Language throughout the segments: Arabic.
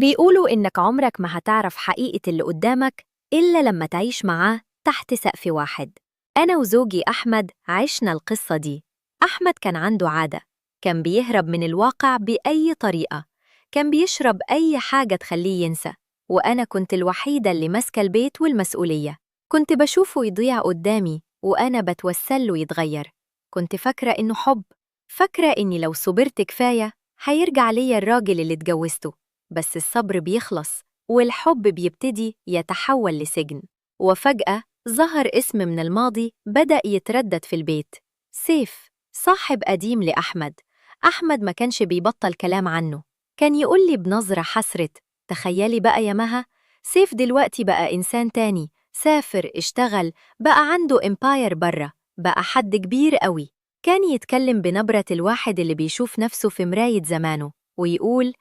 بيقولوا إنك عمرك ما هتعرف حقيقة اللي قدامك إلا لما تعيش معاه تحت سقف واحد. أنا وزوجي أحمد عشنا القصة دي. أحمد كان عنده عادة، كان بيهرب من الواقع بأي طريقة، كان بيشرب أي حاجة تخليه ينسى، وأنا كنت الوحيدة اللي ماسكة البيت والمسؤولية. كنت بشوفه يضيع قدامي وأنا بتوسله يتغير. كنت فاكرة إنه حب، فاكرة إني لو صبرت كفاية هيرجع ليا الراجل اللي اتجوزته. بس الصبر بيخلص والحب بيبتدي يتحول لسجن. وفجأة ظهر اسم من الماضي بدأ يتردد في البيت: سيف، صاحب قديم لأحمد. أحمد ما كانش بيبطل كلام عنه، كان يقول لي بنظرة حسرة: تخيلي بقى يا مها، سيف دلوقتي بقى إنسان تاني، سافر، اشتغل، بقى عنده إمباير برا، بقى حد كبير قوي. كان يتكلم بنبرة الواحد اللي بيشوف نفسه في مراية زمانه ويقول: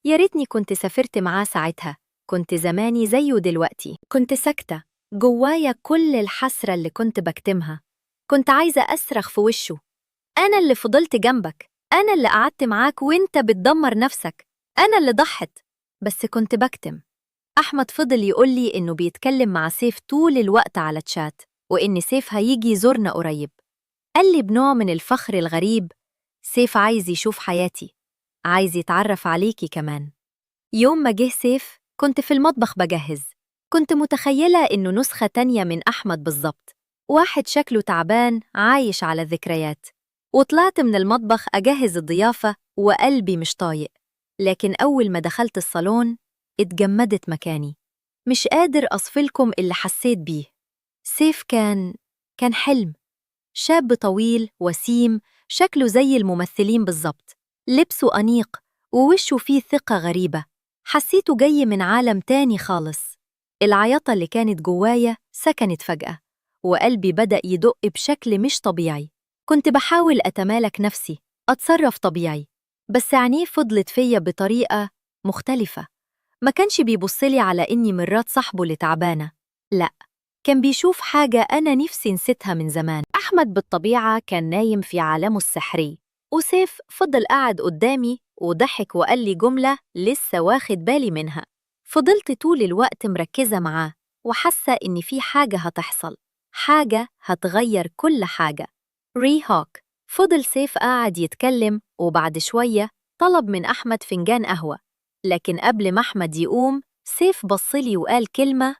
يا ريتني كنت سافرت معاه ساعتها، كنت زماني زيه دلوقتي. كنت ساكتة، جوايا كل الحسرة اللي كنت بكتمها. كنت عايزة أصرخ في وشه: أنا اللي فضلت جنبك، أنا اللي قعدت معاك وإنت بتدمر نفسك، أنا اللي ضحت. بس كنت بكتم. أحمد فضل يقولي إنه بيتكلم مع سيف طول الوقت على تشات، وإن سيف هيجي يزورنا قريب. قال لي بنوع من الفخر الغريب: سيف عايز يشوف حياتي، عايز يتعرف عليكي كمان. يوم ما جه سيف كنت في المطبخ بجهز. كنت متخيلة إنه نسخة تانية من أحمد بالظبط، واحد شكله تعبان عايش على الذكريات. وطلعت من المطبخ أجهز الضيافة وقلبي مش طايق. لكن أول ما دخلت الصالون اتجمدت مكاني، مش قادر أصفلكم اللي حسيت بيه. سيف كان حلم، شاب طويل وسيم، شكله زي الممثلين بالظبط، لبسه أنيق ووشه فيه ثقة غريبة. حسيته جاي من عالم تاني خالص. العياطة اللي كانت جوايا سكنت فجأة، وقلبي بدأ يدق بشكل مش طبيعي. كنت بحاول أتمالك نفسي، أتصرف طبيعي، بس عينيه فضلت فيا بطريقة مختلفة. ما كانش بيبصلي على إني مرات صاحبه اللي تعبانة، لأ، كان بيشوف حاجة أنا نفسي نسيتها من زمان. أحمد بالطبيعة كان نايم في عالمه السحري، وسيف فضل قاعد قدامي وضحك وقال لي جملة لسه واخد بالي منها. فضلت طول الوقت مركزة معاه وحاسة إن في حاجة هتحصل، حاجة هتغير كل حاجة. هوك. فضل سيف قاعد يتكلم، وبعد شوية طلب من أحمد فنجان قهوة. لكن قبل ما أحمد يقوم سيف بصلي وقال كلمة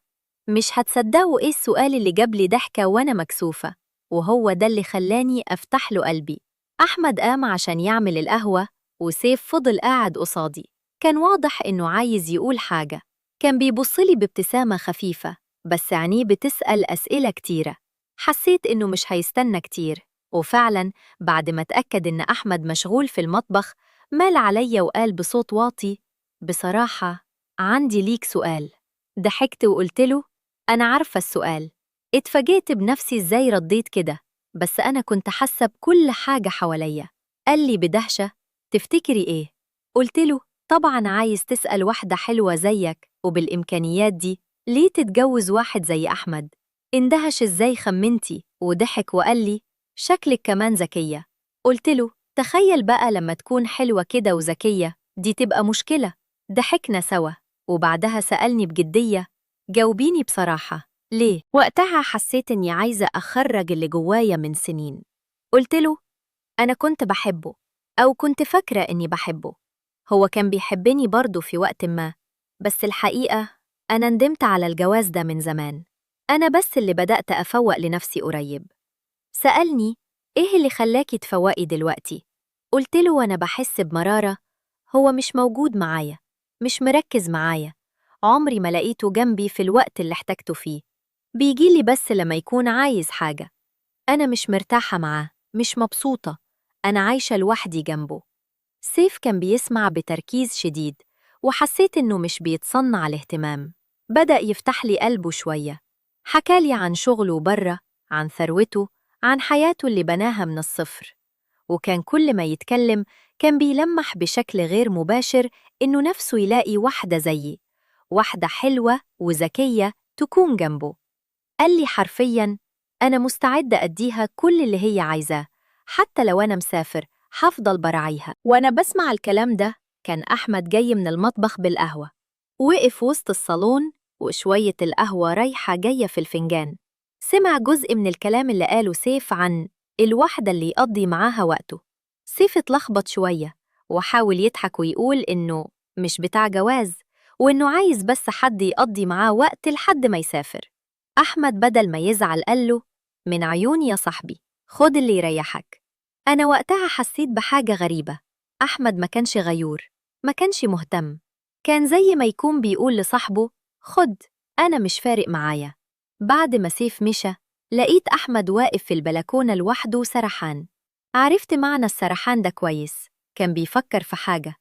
مش هتصدقوا: إيه السؤال اللي جاب لي ضحكة وأنا مكسوفة، وهو ده اللي خلاني أفتح له قلبي. أحمد قام عشان يعمل القهوة، وسيف فضل قاعد قصادي. كان واضح إنه عايز يقول حاجة، كان بيبصلي بابتسامة خفيفة، بس عينيه بتسأل أسئلة كتيرة. حسيت إنه مش هيستنى كتير، وفعلاً بعد ما اتأكد إن أحمد مشغول في المطبخ مال عليا وقال بصوت واطي: بصراحة عندي ليك سؤال. ضحكت وقلت له: أنا عارفة السؤال. اتفاجئت بنفسي إزاي رديت كده، بس أنا كنت حاسة بكل حاجة حواليا. قال لي بدهشة: تفتكري إيه؟ قلت له: طبعاً عايز تسأل واحدة حلوة زيك وبالإمكانيات دي ليه تتجوز واحد زي أحمد؟ اندهش إزاي خمنتي وضحك وقال لي: شكلك كمان ذكية. قلت له: تخيل بقى لما تكون حلوة كده وذكية، دي تبقى مشكلة. ضحكنا سوا، وبعدها سألني بجدية: جاوبيني بصراحة، ليه؟ وقتها حسيت إني عايزة أخرج اللي جوايا من سنين. قلت له: أنا كنت بحبه، أو كنت فاكرة إني بحبه. هو كان بيحبني برضه في وقت ما، بس الحقيقة أنا ندمت على الجواز ده من زمان. أنا بس اللي بدأت أفوق لنفسي قريب. سألني: إيه اللي خلاكي تفوقي دلوقتي؟ قلت له وأنا بحس بمرارة: هو مش موجود معايا، مش مركز معايا، عمري ما لقيته جنبي في الوقت اللي احتجته فيه، بيجيلي بس لما يكون عايز حاجة. أنا مش مرتاحة معاه، مش مبسوطة، أنا عايشة لوحدي جنبه. سيف كان بيسمع بتركيز شديد، وحسيت إنه مش بيتصنع الاهتمام. بدأ يفتح لي قلبه شوية، حكالي عن شغله برا، عن ثروته، عن حياته اللي بناها من الصفر. وكان كل ما يتكلم كان بيلمح بشكل غير مباشر إنه نفسه يلاقي واحدة زيي، واحدة حلوة وذكية تكون جنبه. قال لي حرفياً: أنا مستعدة أديها كل اللي هي عايزاه، حتى لو أنا مسافر هفضل براعيها. وأنا بسمع الكلام ده كان أحمد جاي من المطبخ بالقهوة. وقف وسط الصالون وشوية القهوة رايحة جاية في الفنجان. سمع جزء من الكلام اللي قاله سيف عن الواحدة اللي يقضي معاها وقته. سيف اتلخبط شوية وحاول يضحك ويقول إنه مش بتاع جواز، وإنه عايز بس حد يقضي معاه وقت لحد ما يسافر. أحمد بدل ما يزعل قاله: من عيوني يا صاحبي، خد اللي يريحك. أنا وقتها حسيت بحاجة غريبة. أحمد ما كانش غيور، ما كانش مهتم، كان زي ما يكون بيقول لصاحبه: خد، أنا مش فارق معايا. بعد ما سيف مشى، لقيت أحمد واقف في البلكونة لوحده سرحان. عرفت معنى السرحان ده كويس، كان بيفكر في حاجة.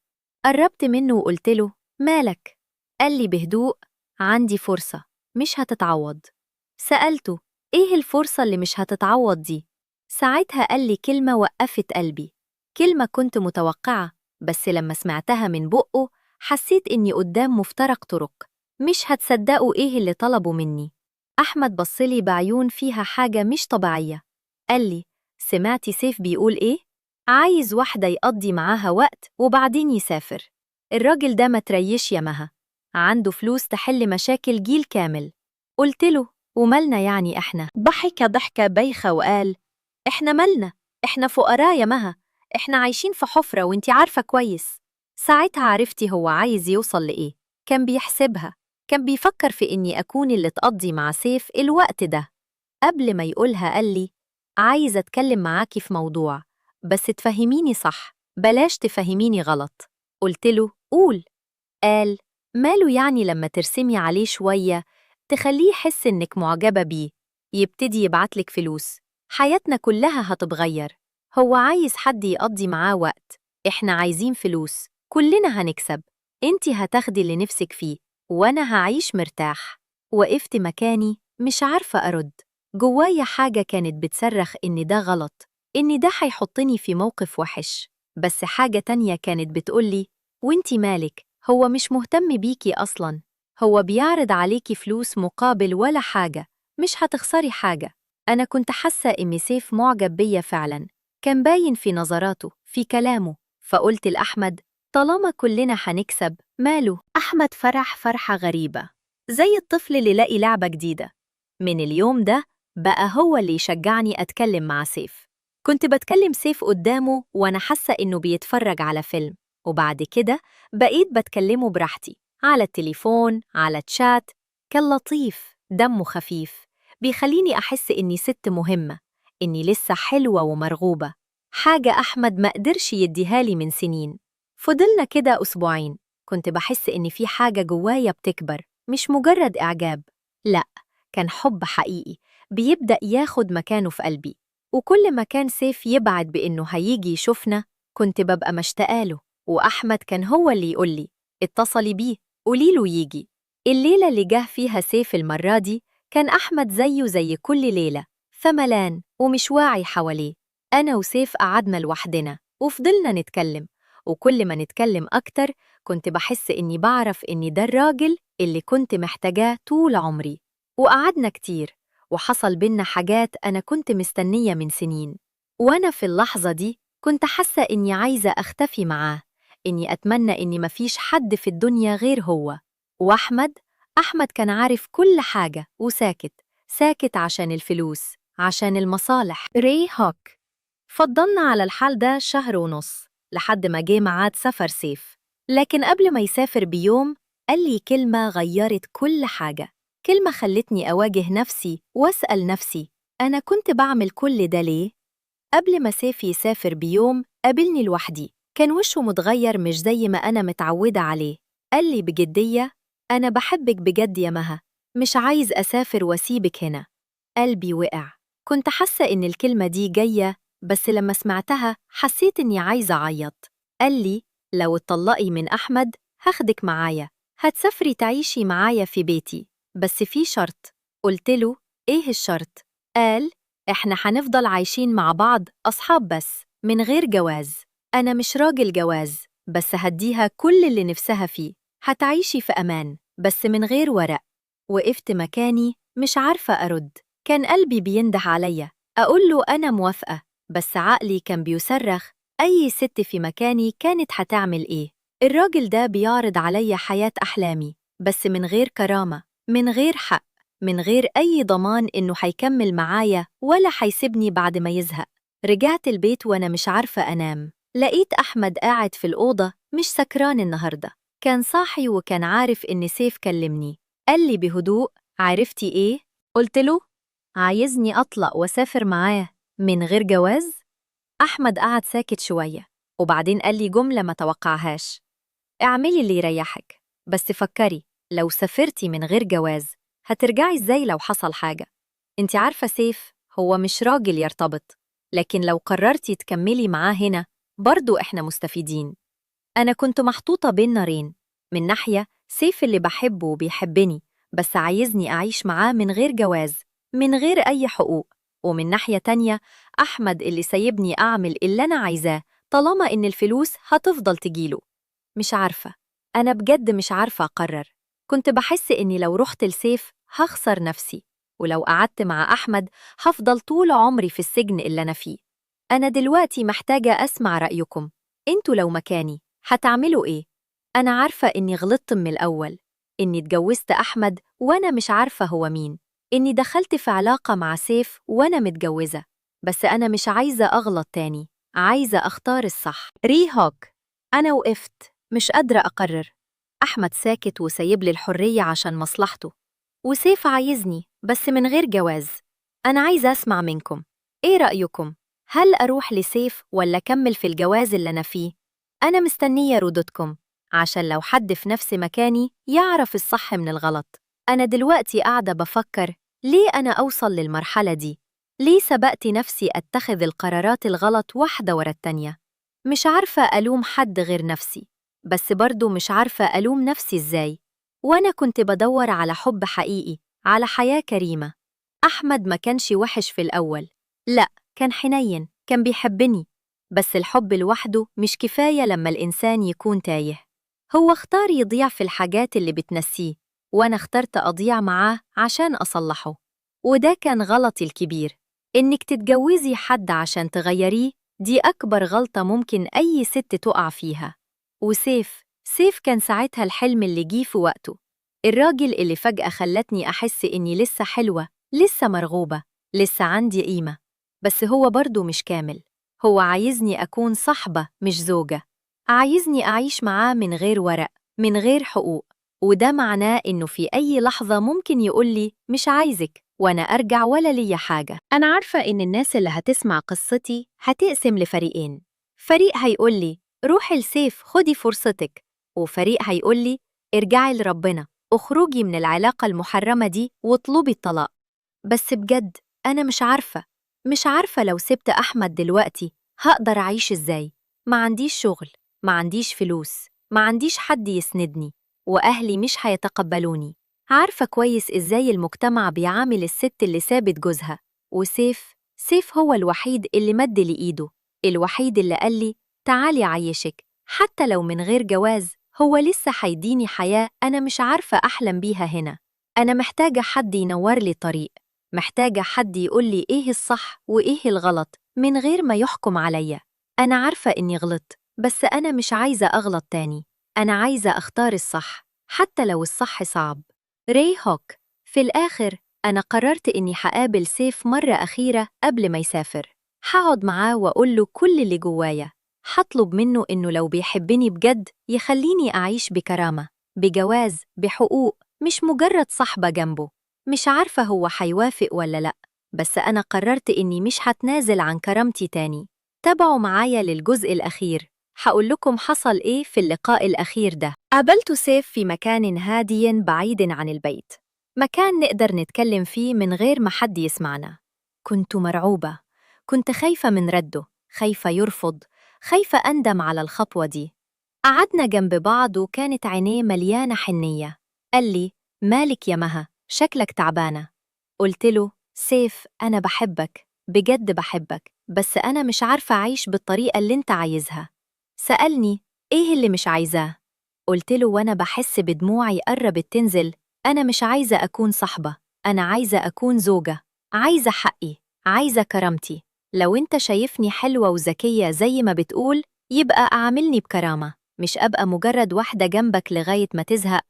قربت منه وقلت له: مالك؟ قال لي بهدوء: عندي فرصة مش هتتعوض. سألته: إيه الفرصة اللي مش هتتعوض دي؟ ساعتها قال لي كلمة وقفت قلبي، كلمة كنت متوقعة، بس لما سمعتها من بقه حسيت إني قدام مفترق طرق. مش هتصدقوا إيه اللي طلبوا مني. أحمد بصلي بعيون فيها حاجة مش طبيعية. قال لي: سمعتي سيف بيقول إيه؟ عايز واحدة يقضي معاها وقت وبعدين يسافر. الراجل ده ما تريش يا مها، عنده فلوس تحل مشاكل جيل كامل. قلت له: ومالنا يعني إحنا؟ ضحك ضحكة بايخة وقال: إحنا مالنا؟ إحنا فقراء يا مها، إحنا عايشين في حفرة وإنتي عارفة كويس. ساعتها عرفتي هو عايز يوصل لإيه. كان بيحسبها، كان بيفكر في إني أكون اللي تقضي مع سيف الوقت ده. قبل ما يقولها قال لي: عايز أتكلم معاكي في موضوع، بس تفهميني صح، بلاش تفهميني غلط. قلت له: قول. قال: ماله يعني لما ترسمي عليه شوية تخليه يحس إنك معجبة بيه، يبتدي يبعتلك فلوس، حياتنا كلها هتتغير. هو عايز حد يقضي معاه وقت، إحنا عايزين فلوس، كلنا هنكسب. إنتي هتاخدي اللي نفسك فيه وأنا هعيش مرتاح. وقفت مكاني مش عارفة أرد. جوايا حاجة كانت بتصرخ إن ده غلط، إن ده هيحطني في موقف وحش، بس حاجة تانية كانت بتقولي: وإنتي مالك؟ هو مش مهتم بيكي أصلاً، هو بيعرض عليكي فلوس مقابل ولا حاجة، مش هتخسري حاجة. أنا كنت حاسة إن سيف معجب بيا فعلاً، كان باين في نظراته، في كلامه. فقلت لأحمد: طالما كلنا هنكسب ماله؟ أحمد فرح فرحة غريبة، زي الطفل اللي لاقي لعبة جديدة. من اليوم ده بقى هو اللي يشجعني أتكلم مع سيف. كنت بتكلم سيف قدامه وأنا حاسة إنه بيتفرج على فيلم، وبعد كده بقيت بتكلمه براحتي، على التليفون، على تشات. كان لطيف، دمه خفيف، بيخليني أحس إني ست مهمة، إني لسه حلوة ومرغوبة، حاجة أحمد ما قدرش يديها لي من سنين. فضلنا كده أسبوعين، كنت بحس إن في حاجة جوايا بتكبر، مش مجرد إعجاب، لأ، كان حب حقيقي بيبدأ ياخد مكانه في قلبي. وكل ما كان سيف يبعد بإنه هيجي يشوفنا كنت ببقى مشتاقاله، وأحمد كان هو اللي يقولي: اتصلي بيه، قوليله يجي. الليلة اللي جه فيها سيف المرة دي كان أحمد زيه زي كل ليلة، ثملان ومش واعي حواليه. أنا وسيف قعدنا لوحدنا وفضلنا نتكلم، وكل ما نتكلم أكتر كنت بحس إني بعرف إني ده الراجل اللي كنت محتاجاه طول عمري. وقعدنا كتير، وحصل بينا حاجات أنا كنت مستنية من سنين. وأنا في اللحظة دي كنت حاسة إني عايزة أختفي معاه، إني أتمنى إني مفيش حد في الدنيا غير هو. أحمد كان عارف كل حاجة وساكت، ساكت عشان الفلوس، عشان المصالح. ري هوك. فضلنا على الحال ده شهر ونص لحد ما جه ميعاد سفر سيف. لكن قبل ما يسافر بيوم قال لي كلمة غيرت كل حاجة، كلمة خلتني أواجه نفسي وأسأل نفسي: أنا كنت بعمل كل ده ليه؟ قبل ما سيف يسافر بيوم قابلني لوحدي، كان وشه متغير مش زي ما أنا متعودة عليه. قال لي بجدية: أنا بحبك بجد يا مها، مش عايز أسافر وأسيبك هنا. قلبي وقع، كنت حاسة إن الكلمة دي جاية، بس لما سمعتها حسيت إني عايزة أعيط. قال لي: لو اتطلقي من أحمد هاخدك معايا، هتسافري تعيشي معايا في بيتي، بس في شرط. قلت له: إيه الشرط؟ قال: إحنا هنفضل عايشين مع بعض أصحاب بس، من غير جواز. أنا مش راجل جواز، بس هديها كل اللي نفسها فيه، هتعيشي في أمان بس من غير ورق. وقفت مكاني مش عارفة أرد، كان قلبي بينده عليا أقول له أنا موافقة، بس عقلي كان بيصرخ: أي ست في مكاني كانت هتعمل إيه؟ الراجل ده بيعرض عليا حياة أحلامي، بس من غير كرامة، من غير حق، من غير أي ضمان إنه حيكمل معايا ولا حيسيبني بعد ما يزهق. رجعت البيت وأنا مش عارفة أنام. لقيت أحمد قاعد في الأوضة مش سكران النهاردة، كان صاحي وكان عارف إن سيف كلمني. قال لي بهدوء: عرفتي إيه؟ قلت له: عايزني أطلق وأسافر معاه من غير جواز؟ أحمد قعد ساكت شوية وبعدين قال لي جملة ما توقعهاش: اعملي اللي يريحك، بس فكري، لو سافرتي من غير جواز هترجعي ازاي لو حصل حاجة؟ انت عارفة سيف هو مش راجل يرتبط، لكن لو قررتي تكملي معاه هنا برضو احنا مستفيدين. أنا كنت محطوطة بين نارين، من ناحية سيف اللي بحبه وبيحبني بس عايزني أعيش معاه من غير جواز، من غير أي حقوق، ومن ناحية تانية أحمد اللي سايبني أعمل اللي أنا عايزاه طالما إن الفلوس هتفضل تجيله. مش عارفة، أنا بجد مش عارفة أقرر. كنت بحس إني لو رحت لسيف هخسر نفسي، ولو قعدت مع أحمد هفضل طول عمري في السجن اللي أنا فيه. أنا دلوقتي محتاجة أسمع رأيكم، انتوا لو مكاني هتعملوا إيه؟ أنا عارفة إني غلطت من الأول، إني اتجوزت أحمد وأنا مش عارفة هو مين، إني دخلت في علاقة مع سيف وأنا متجوزة، بس أنا مش عايزة أغلط تاني، عايزة أختار الصح. ريهوك. أنا وقفت مش قادرة أقرر. أحمد ساكت وسايب لي الحرية عشان مصلحته، وسيف عايزني بس من غير جواز. أنا عايزة أسمع منكم، إيه رأيكم؟ هل أروح لسيف ولا أكمل في الجواز اللي أنا فيه؟ أنا مستنية ردودكم عشان لو حد في نفس مكاني يعرف الصح من الغلط. أنا دلوقتي قاعدة بفكر ليه أنا أوصل للمرحلة دي؟ ليه سبقت نفسي أتخذ القرارات الغلط واحدة ورا التانية؟ مش عارفة ألوم حد غير نفسي، بس برضو مش عارفة ألوم نفسي إزاي، وأنا كنت بدور على حب حقيقي، على حياة كريمة. أحمد ما كانش وحش في الأول، لأ، كان حنين، كان بيحبني، بس الحب لوحده مش كفاية لما الإنسان يكون تايه. هو اختار يضيع في الحاجات اللي بتنسيه، وأنا اخترت أضيع معاه عشان أصلحه. وده كان غلطي الكبير. إنك تتجوزي حد عشان تغيريه دي أكبر غلطة ممكن أي ست تقع فيها. وسيف كان ساعتها الحلم اللي جه في وقته، الراجل اللي فجأة خلتني أحس إني لسه حلوة، لسه مرغوبة، لسه عندي قيمة. بس هو برضو مش كامل، هو عايزني أكون صاحبة مش زوجة، عايزني أعيش معاه من غير ورق، من غير حقوق، وده معناه إنه في أي لحظة ممكن يقولي مش عايزك وأنا أرجع ولا ليا حاجة. أنا عارفة إن الناس اللي هتسمع قصتي هتقسم لفريقين، فريق هيقولي روحي لسيف خدي فرصتك، وفريق هيقولي ارجعي لربنا، اخرجي من العلاقة المحرمة دي واطلبي الطلاق. بس بجد أنا مش عارفة لو سبت أحمد دلوقتي هقدر أعيش إزاي. ما عنديش شغل، ما عنديش فلوس، ما عنديش حد يسندني، وأهلي مش هيتقبلوني. عارفة كويس إزاي المجتمع بيعامل الست اللي سابت جوزها. وسيف هو الوحيد اللي مد لي إيده، الوحيد اللي قال لي تعالي عيشك، حتى لو من غير جواز هو لسه هيديني حياة أنا مش عارفة أحلم بيها هنا. أنا محتاجة حد ينور لي طريق، محتاجة حد يقول لي إيه الصح وإيه الغلط من غير ما يحكم عليا. أنا عارفة إني غلطت، بس أنا مش عايزة أغلط تاني، أنا عايزة أختار الصح حتى لو الصح صعب. ريهوك. في الآخر أنا قررت إني هقابل سيف مرة أخيرة قبل ما يسافر، هقعد معاه وأقول له كل اللي جوايا، هطلب منه إنه لو بيحبني بجد يخليني أعيش بكرامة، بجواز، بحقوق، مش مجرد صحبة جنبه. مش عارفة هو هيوافق ولا لأ، بس أنا قررت إني مش هتنازل عن كرامتي تاني. تابعوا معايا للجزء الأخير، هقول لكم حصل إيه في اللقاء الأخير ده. قابلت سيف في مكان هادي بعيد عن البيت، مكان نقدر نتكلم فيه من غير ما حد يسمعنا. كنت مرعوبة، كنت خايفة من رده، خايفة يرفض، خايفة أندم على الخطوة دي. قعدنا جنب بعض وكانت عينيه مليانة حنية. قال لي مالك يا مها، شكلك تعبانة. قلت له سيف أنا بحبك، بجد بحبك، بس أنا مش عارفة أعيش بالطريقة اللي أنت عايزها. سألني إيه اللي مش عايزاه؟ قلت له وأنا بحس بدموعي قربت تنزل، أنا مش عايزة أكون صاحبة، أنا عايزة أكون زوجة، عايزة حقي، عايزة كرامتي. لو أنت شايفني حلوة وذكية زي ما بتقول يبقى أعاملني بكرامة، مش أبقى مجرد واحدة جنبك لغاية ما تزهق.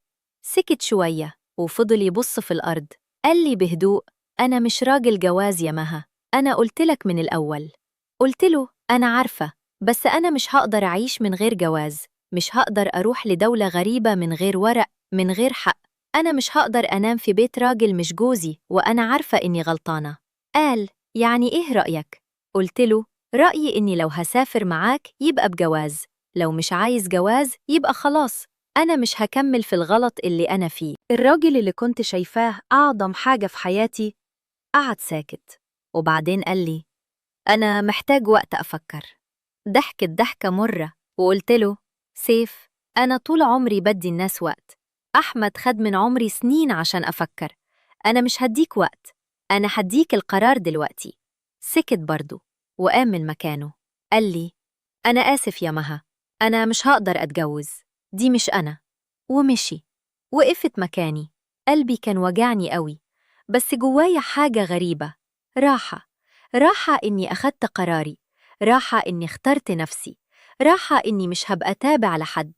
سكت شوية وفضل يبص في الأرض. قال لي بهدوء: أنا مش راجل جواز يا مها، أنا قلتلك من الأول. قلت له: أنا عارفة، بس أنا مش هقدر أعيش من غير جواز، مش هقدر أروح لدولة غريبة من غير ورق، من غير حق. أنا مش هقدر أنام في بيت راجل مش جوزي وأنا عارفة إني غلطانة. قال: يعني إيه رأيك؟ قلت له: رأيي إني لو هسافر معاك يبقى بجواز، لو مش عايز جواز يبقى خلاص، أنا مش هكمل في الغلط اللي أنا فيه. الراجل اللي كنت شايفاه أعظم حاجة في حياتي قعد ساكت، وبعدين قال لي: أنا محتاج وقت أفكر. ضحكت ضحكة مرة وقلت له: سيف، أنا طول عمري بدي الناس وقت. أحمد خد من عمري سنين عشان أفكر. أنا مش هديك وقت، أنا هديك القرار دلوقتي. سكت برضو وقام من مكانه. قال لي: أنا آسف يا مها، أنا مش هقدر أتجوز، دي مش أنا. ومشي. وقفت مكاني. قلبي كان وجعني قوي، بس جوايا حاجة غريبة. راحة. راحة إني أخدت قراري، راحة إني اخترت نفسي، راحة إني مش هبقى تابع لحد.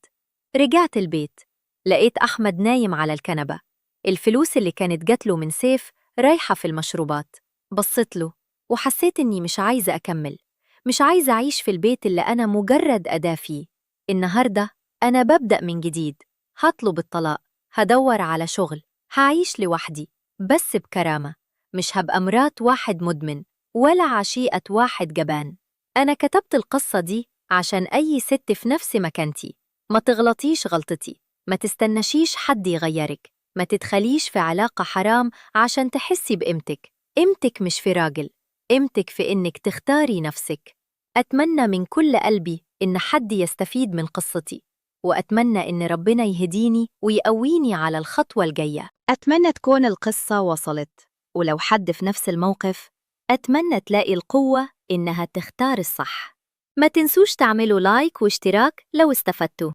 رجعت البيت، لقيت أحمد نايم على الكنبة، الفلوس اللي كانت جاتله من سيف رايحة في المشروبات. بصيت له وحسيت إني مش عايزة أكمل، مش عايزة أعيش في البيت اللي أنا مجرد أداة فيه. النهاردة أنا ببدأ من جديد، هطلب الطلاق، هدور على شغل، هعيش لوحدي بس بكرامة. مش هبقى مرات واحد مدمن ولا عشيقة واحد جبان. أنا كتبت القصة دي عشان أي ست في نفس مكانتي. ما تغلطيش غلطتي، ما تستنشيش حد يغيرك، ما تدخليش في علاقة حرام عشان تحسي بقيمتك. قيمتك مش في راجل، قيمتك في إنك تختاري نفسك. أتمنى من كل قلبي إن حد يستفيد من قصتي، وأتمنى إن ربنا يهديني ويقويني على الخطوة الجاية. أتمنى تكون القصة وصلت، ولو حد في نفس الموقف أتمنى تلاقي القوة إنها تختار الصح. ما تنسوش تعملوا لايك واشتراك لو استفدتوا.